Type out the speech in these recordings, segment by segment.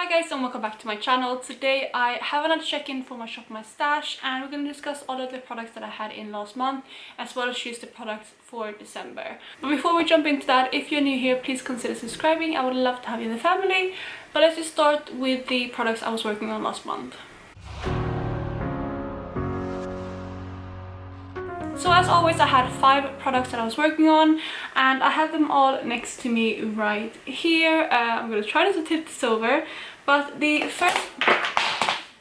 Hi guys and welcome back to my channel. Today I have another check-in for my Shop My Stash and we're going to discuss all of the products that I had in last month as well as choose the products for December. But before we jump into that, if you're new here, please consider subscribing. I would love to have you in the family. But let's just start with the products I was working on last month. So as always, I had 5 products that I was working on and I have them all next to me right here. I'm going to try not to tip this over, but the first...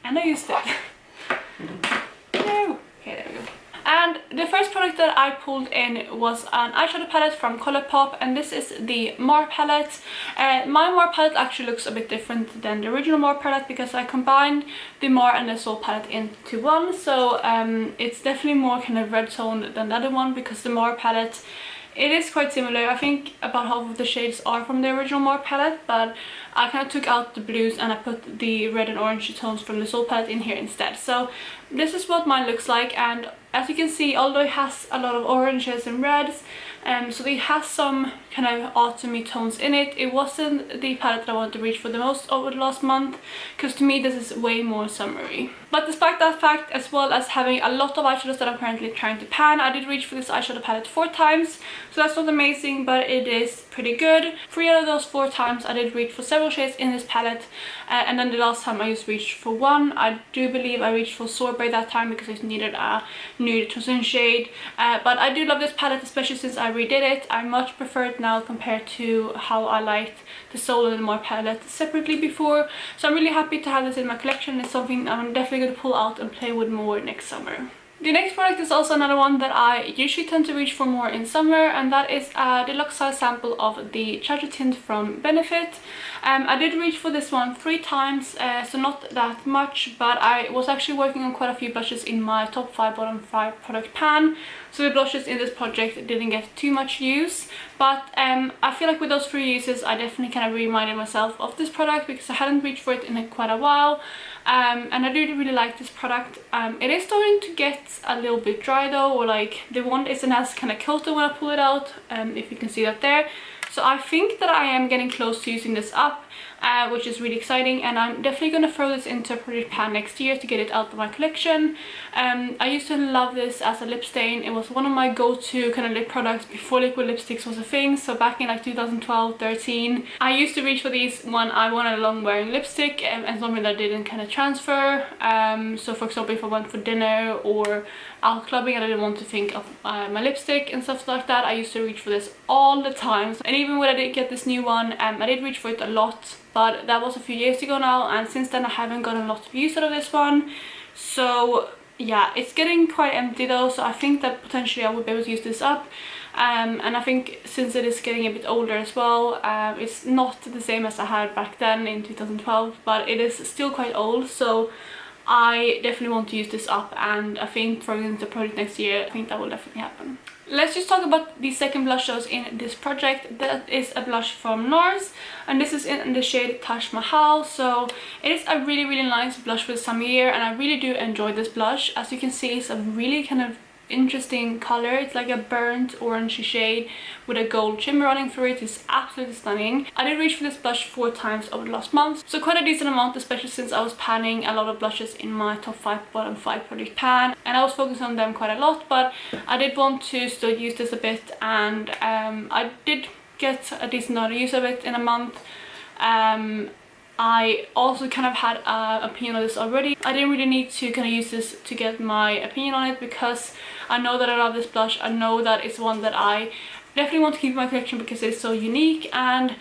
and I used it. No. Okay, there we go. And the first product that I pulled in was an eyeshadow palette from Colourpop, and this is the Mar palette. My Mar palette actually looks a bit different than the original Mar palette because I combined the Mar and the Soul palette into one. So it's definitely more kind of red toned than the other one because the Mar palette, it is quite similar. I think about half of the shades are from the original Mar palette, but I kind of took out the blues and I put the red and orange tones from the Soul palette in here instead. So this is what mine looks like, and as you can see, although it has a lot of oranges and reds, so it has some kind of autumny tones in it, it wasn't the palette that I wanted to reach for the most over the last month, because to me this is way more summery. But despite that fact, as well as having a lot of eyeshadows that I'm currently trying to pan, I did reach for this eyeshadow palette 4 times, so that's not amazing, but it is pretty good. 3 out of those 4 times I did reach for several shades in this palette, and then the last time I just reached for one. I do believe I reached for Sorbet that time because I just needed a nude translucent shade, but I do love this palette, especially since I redid it. I much prefer it now compared to how I liked the Soul and the Mar palette separately before, so I'm really happy to have this in my collection. It's something I'm definitely going to pull out and play with more next summer. The next product is also another one that I usually tend to reach for more in summer, and that is a deluxe size sample of the Charger Tint from Benefit. I did reach for this one 3 times, so not that much, but I was actually working on quite a few blushes in my top 5 bottom 5 product pan, so the blushes in this project didn't get too much use, but I feel like with those 3 uses I definitely kind of reminded myself of this product because I hadn't reached for it in quite a while. And I really like this product. It is starting to get a little bit dry though, or like the wand isn't as kind of coated when I pull it out, if you can see that there. So I think that I am getting close to using this up, which is really exciting, and I'm definitely going to throw this into a project pan next year to get it out of my collection. I used to love this as a lip stain. It was one of my go-to kind of lip products before liquid lipsticks was a thing, so back in like 2012-13 I used to reach for these when I wanted a long wearing lipstick and something that didn't kind of transfer. So for example, if I went for dinner or out clubbing and I didn't want to think of my lipstick and stuff like that, I used to reach for this all the time. And even when I did get this new one, I did reach for it a lot, but that was a few years ago now, and since then I haven't gotten a lot of use out of this one. So yeah, it's getting quite empty though, so I think that potentially I would be able to use this up. And I think since it is getting a bit older as well, it's not the same as I had back then in 2012, but it is still quite old, so I definitely want to use this up, and I think throwing into the project next year, I think that will definitely happen. Let's just talk about the second blush that was in this project. That is a blush from NARS, and this is in the shade Taj Mahal. So it is a really nice blush for the summer year, and I really do enjoy this blush. As you can see, it's a really kind of interesting color. It's like a burnt orangey shade with a gold shimmer running through it. It's absolutely stunning. I did reach for this blush 4 times over the last month, so quite a decent amount, especially since I was panning a lot of blushes in my top 5 bottom 5 project pan, and I was focusing on them quite a lot, but I did want to still use this a bit, and I did get a decent amount of use of it in a month. I also kind of had an opinion on this already. I didn't really need to kind of use this to get my opinion on it because I know that I love this blush. I know that it's one that I definitely want to keep in my collection because it's so unique, and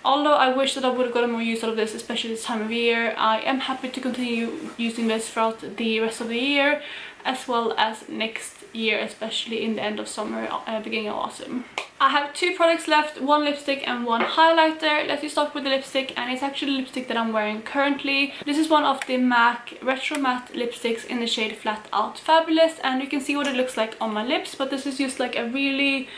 although I wish that I would have gotten more use out of this, especially this time of year, I am happy to continue using this throughout the rest of the year, as well as next year, especially in the end of summer, beginning of autumn. I have 2 products left, 1 lipstick and 1 highlighter. Let's just start with the lipstick, and it's actually the lipstick that I'm wearing currently. This is one of the MAC Retro Matte lipsticks in the shade Flat Out Fabulous, and you can see what it looks like on my lips, but this is just like a really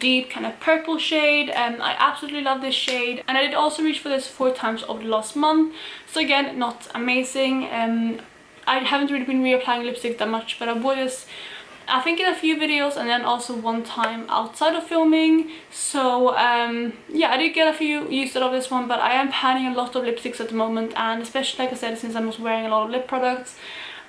deep kind of purple shade. I absolutely love this shade, and I did also reach for this 4 times over the last month, so again, not amazing. I haven't really been reapplying lipstick that much, but I wore this I think in a few videos and then also one time outside of filming. So yeah, I did get a few use out of this one, but I am panning a lot of lipsticks at the moment, and especially like I said, since I was wearing a lot of lip products,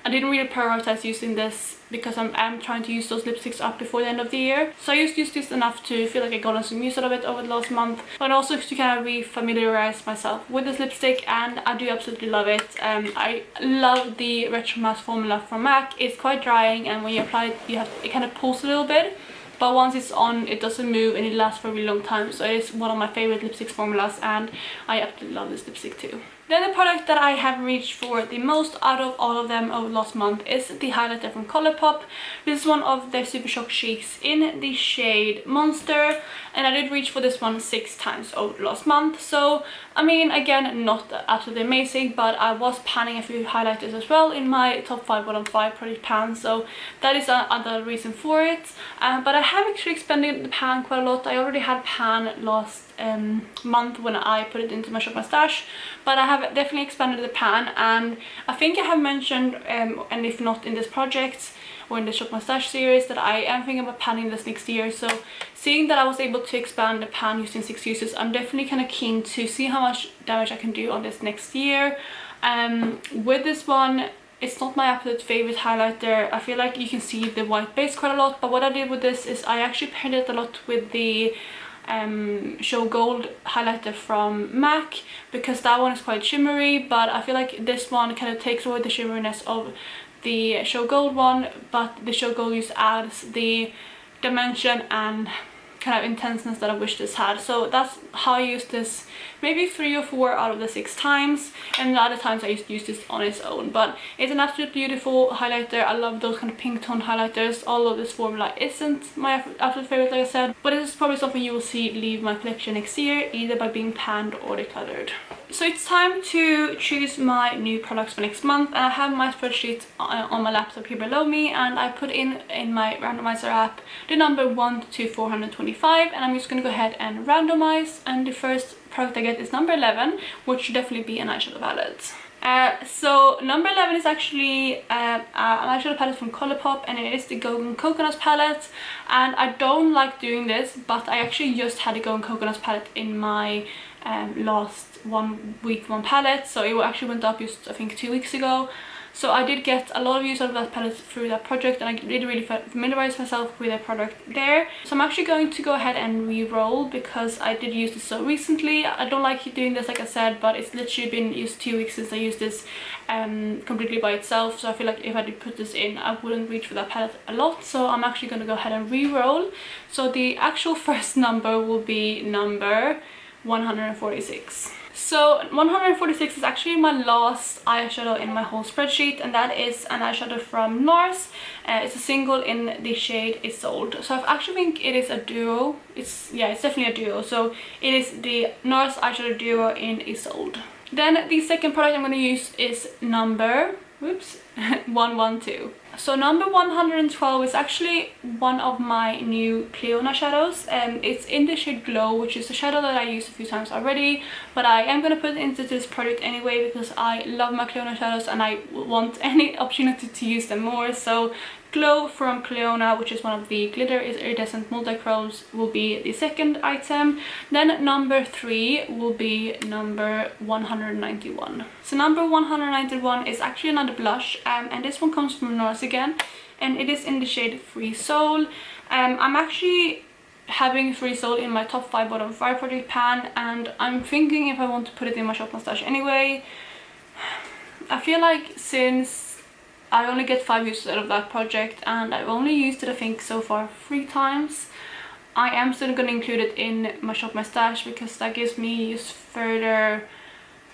I didn't really prioritize using this because I'm trying to use those lipsticks up before the end of the year. So I used this enough to feel like I got some use out of it over the last month, but also to kind of re-familiarize myself with this lipstick, and I do absolutely love it. I love the Retro Mask formula from MAC. It's quite drying, and when you apply it, it kind of pulls a little bit. But once it's on, it doesn't move and it lasts for a really long time. So it's one of my favorite lipstick formulas, and I absolutely love this lipstick too. Then the product that I have reached for the most out of all of them over the last month is the highlighter from Colourpop. This is one of their Super Shock Cheeks in the shade Monster, and I did reach for this one 6 times over the last month. So I mean, again, not absolutely amazing, but I was panning a few highlighters as well in my top 5 bottom 5 product pan, so that is another reason for it. But I have actually expanded the pan quite a lot. I already had pan last month when I put it into my Shop My Stash, but I have definitely expanded the pan, and I think I have mentioned, and if not in this project or in the Shop My Stash series, that I am thinking about panning this next year. So seeing that I was able to expand the pan using 6 uses, I'm definitely kind of keen to see how much damage I can do on this next year. With this one, it's not my absolute favorite highlighter. I feel like you can see the white base quite a lot, but what I did with this is I actually paired it a lot with the Show Gold highlighter from MAC, because that one is quite shimmery, but I feel like this one kind of takes away the shimmeriness of the Show Gold one, but the Show Gold just adds the dimension and kind of intenseness that I wish this had. So that's how I used this maybe 3 or 4 out of the 6 times, and the other times I used to use this on its own. But it's an absolute beautiful highlighter. I love those kind of pink tone highlighters, although this formula isn't my absolute favorite, like I said, but this is probably something you will see leave my collection next year, either by being panned or decluttered. So it's time to choose my new products for next month, and I have my spreadsheet on my laptop here below me, and I put in my randomizer app the number 1 to 425, and I'm just going to go ahead and randomize, and the first product I get is number 11, which should definitely be an eyeshadow palette. So number 11 is actually an eyeshadow palette from Colourpop, and it is the Golden Coconuts palette, and I don't like doing this, but I actually just had a Golden Coconuts palette in my last week one palette, so it actually went up just I think 2 weeks ago. So I did get a lot of use out of that palette through that project, and I did really familiarize myself with the product there. So I'm actually going to go ahead and re-roll, because I did use this so recently. I don't like doing this, like I said, but it's literally been used 2 weeks since I used this completely by itself. So I feel like if I did put this in, I wouldn't reach for that palette a lot. So I'm actually going to go ahead and re-roll. So the actual first number will be number 146. So 146 is actually my last eyeshadow in my whole spreadsheet, and that is an eyeshadow from NARS. It's a single in the shade Isolde. So I actually think it is a duo. It's definitely a duo. So it is the NARS eyeshadow duo in Isolde. Then the second product I'm going to use is number 112. So number 112 is actually one of my new Cleona shadows, and it's in the shade Glow, which is a shadow that I used a few times already, but I am going to put it into this product anyway because I love my Cleona shadows and I want any opportunity to use them more. So Glow from Cleona, which is one of the glitter iridescent multi-chromes, will be the second item. Then number 3 will be number 191. So number 191 is actually another blush, and this one comes from NARS again, and it is in the shade Free Soul. I'm actually having Free Soul in my top 5 bottom 5 project pan, and I'm thinking if I want to put it in my Shop My Stash anyway. I feel like since I only get 5 uses out of that project, and I've only used it I think so far 3 times, I am still going to include it in my Shop My Stash, because that gives me just further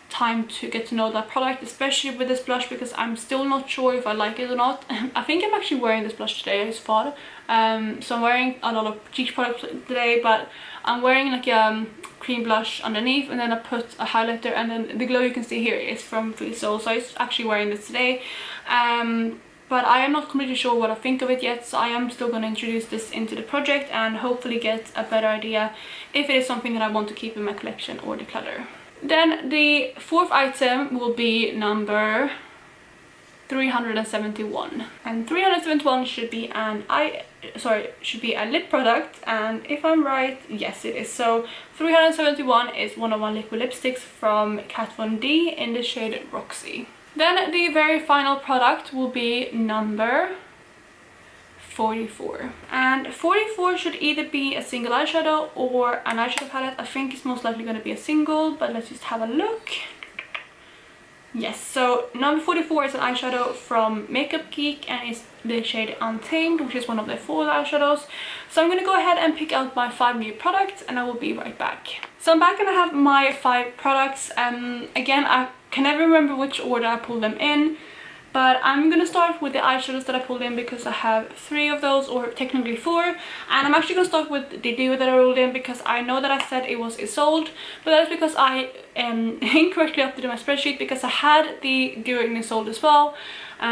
time to get to know that product, especially with this blush, because I'm still not sure if I like it or not. I think I'm actually wearing this blush today as fall, so I'm wearing a lot of cheek products today, but I'm wearing like a cream blush underneath, and then I put a highlighter, and then the glow you can see here is from Free Soul, so I'm actually wearing this today. But I am not completely sure what I think of it yet, so I am still going to introduce this into the project and hopefully get a better idea if it is something that I want to keep in my collection or declutter. Then the fourth item will be number 371, and 371 should be should be a lip product, and if I'm right, yes it is. So 371 is one of my liquid lipsticks from Kat Von D in the shade Roxy. Then the very final product will be number 44, and 44 should either be a single eyeshadow or an eyeshadow palette. I think it's most likely going to be a single, but let's just have a look. Yes, so number 44 is an eyeshadow from Makeup Geek, and it's the shade Untamed, which is one of their fall eyeshadows. So I'm going to go ahead and pick out my 5 new products, and I will be right back. So I'm back and I have my 5 products. Again, I can never remember which order I pulled them in, but I'm going to start with the eyeshadows that I pulled in because I have 3 of those, or technically 4. And I'm actually going to start with the duo that I rolled in because I know that I said it was sold, but that's because I incorrectly updated my spreadsheet because I had the duo in sold as well.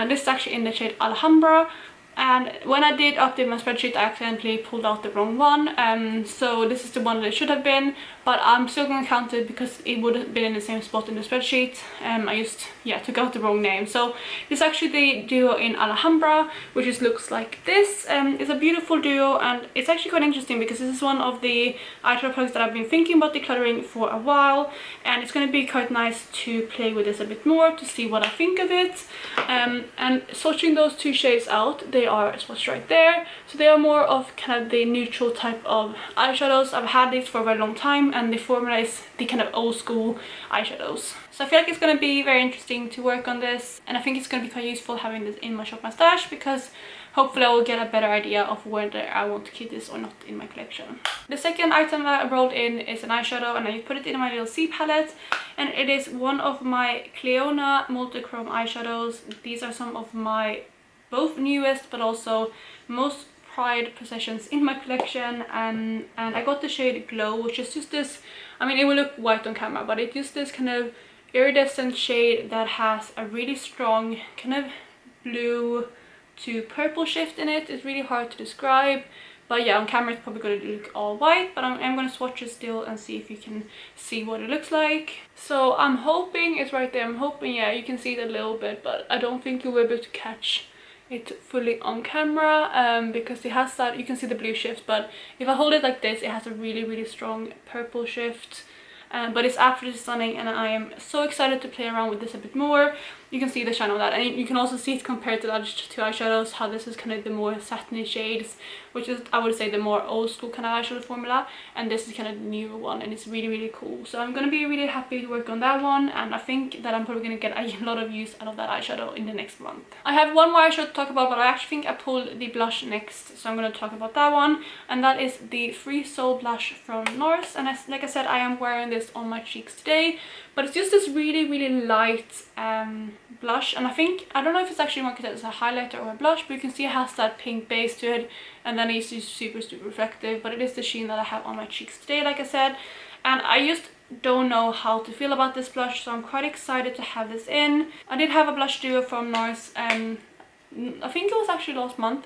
This is actually in the shade Alhambra. And when I did update my spreadsheet, I accidentally pulled out the wrong one. So this is the one that it should have been, but I'm still going to count it because it would have been in the same spot in the spreadsheet. I just, took out the wrong name. So it's actually the duo in Alhambra, which just looks like this. It's a beautiful duo, and it's actually quite interesting because this is one of the eyeshadow products that I've been thinking about decluttering for a while, and it's going to be quite nice to play with this a bit more to see what I think of it. And swatching those 2 shades out, they are swatched right there, so they are more of kind of the neutral type of eyeshadows. I've had these for a very long time, and the formula is the kind of old school eyeshadows. So I feel like it's going to be very interesting to work on this, and I think it's going to be quite useful having this in my shop my stash, because hopefully I will get a better idea of whether I want to keep this or not in my collection. The second item that I rolled in is an eyeshadow, and I put it in my little C palette, and it is one of my Cleona multichrome eyeshadows. These are some of my both newest but also most prized possessions in my collection, and I got the shade Glow, which is just this, I mean, it will look white on camera, but it's just this kind of iridescent shade that has a really strong kind of blue to purple shift in it. It's really hard to describe, but yeah, on camera it's probably going to look all white, but I'm going to swatch it still and see if you can see what it looks like. So I'm hoping it's right there. I'm hoping, yeah, you can see it a little bit, but I don't think you'll be able to catch it fully on camera because it has that, you can see the blue shift, but if I hold it like this, it has a really strong purple shift. But it's absolutely stunning, and I am so excited to play around with this a bit more. You can see the shine of that, and you can also see it compared to the other 2 eyeshadows, how this is kind of the more satiny shades, which is, I would say, the more old school kind of eyeshadow formula, and this is kind of the newer one, and it's really cool. So I'm going to be really happy to work on that one, and I think that I'm probably going to get a lot of use out of that eyeshadow in the next month. I have one more eyeshadow to talk about, but I actually think I pulled the blush next, so I'm going to talk about that one, and that is the Free Soul blush from NARS. And like I said, I am wearing this on my cheeks today, but it's just this really light blush, and I don't know if it's actually marketed as a highlighter or a blush, but you can see it has that pink base to it, and then it's just super reflective. But it is the sheen that I have on my cheeks today, like I said, and I just don't know how to feel about this blush, so I'm quite excited to have this in. I did have a blush duo from NARS, I think it was actually last month,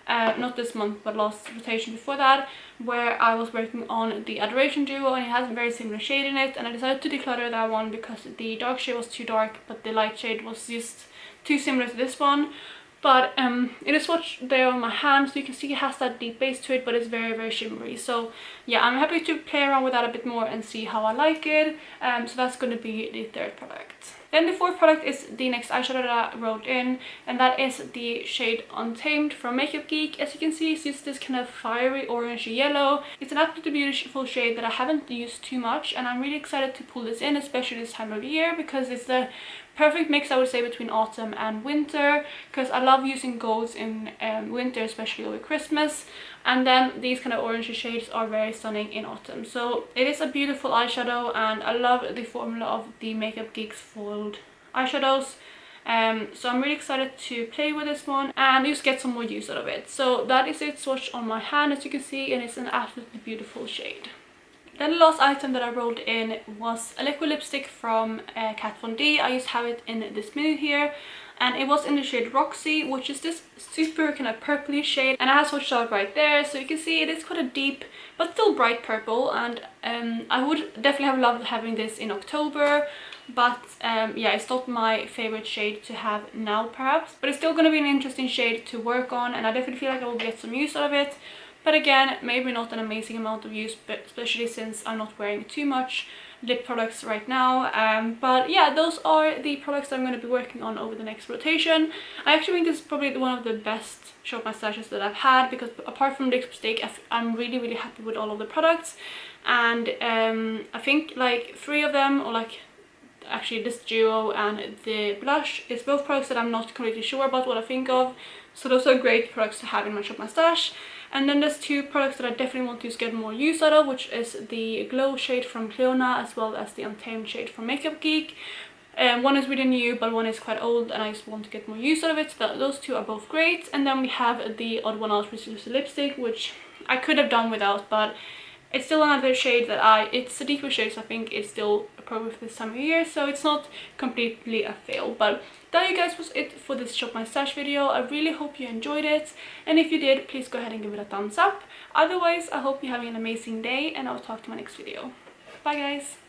not this month but last rotation before that, where I was working on the Adoration duo, and it has a very similar shade in it, and I decided to declutter that one because the dark shade was too dark but the light shade was just too similar to this one. But it is swatched there on my hand, so you can see it has that deep base to it, but it's very shimmery. So yeah, I'm happy to play around with that a bit more and see how I like it. So that's going to be the 3rd product. Then the 4th product is the next eyeshadow that I rolled in, and that is the shade Untamed from Makeup Geek. As you can see, it's just this kind of fiery orangey yellow. It's an absolutely beautiful shade that I haven't used too much, and I'm really excited to pull this in, especially this time of year, because it's the perfect mix, I would say, between autumn and winter, because I love using golds in winter, especially over Christmas, and then these kind of orangey shades are very stunning in autumn. So it is a beautiful eyeshadow, and I love the formula of the Makeup Geek's foiled eyeshadows. So I'm really excited to play with this one and just get some more use out of it. So that is it swatched on my hand, as you can see, and it's an absolutely beautiful shade. Then the last item that I rolled in was a liquid lipstick from Kat Von D. I just have it in this mini here, and it was in the shade Roxy, which is this super kind of purpley shade, and I have swatched out right there, so you can see it is quite a deep but still bright purple, and I would definitely have loved having this in October, but yeah, it's not my favorite shade to have now perhaps, but it's still going to be an interesting shade to work on, and I definitely feel like I will get some use out of it. But again, maybe not an amazing amount of use, but especially since I'm not wearing too much lip products right now. But yeah, those are the products that I'm going to be working on over the next rotation. I actually think this is probably one of the best short mustaches that I've had, because apart from the lipstick, I'm really happy with all of the products. And I think like 3 of them, or like actually this duo and the blush, is both products that I'm not completely sure about what I think of, so those are great products to have in my shop mustache. And then there's 2 products that I definitely want to get more use out of, which is the Glow shade from Cleona as well as the Untamed shade from Makeup Geek. One is really new, but one is quite old, and I just want to get more use out of it, so those 2 are both great. And then we have the Odd One Out, which is a lipstick, which I could have done without, but it's still another shade that it's a deeper shade, so I think it's still appropriate for this time of year, so it's not completely a fail. But that, you guys, was it for this shop my stash video. I really hope you enjoyed it, and if you did, please go ahead and give it a thumbs up. Otherwise, I hope you're having an amazing day, and I'll talk to you in my next video. Bye guys!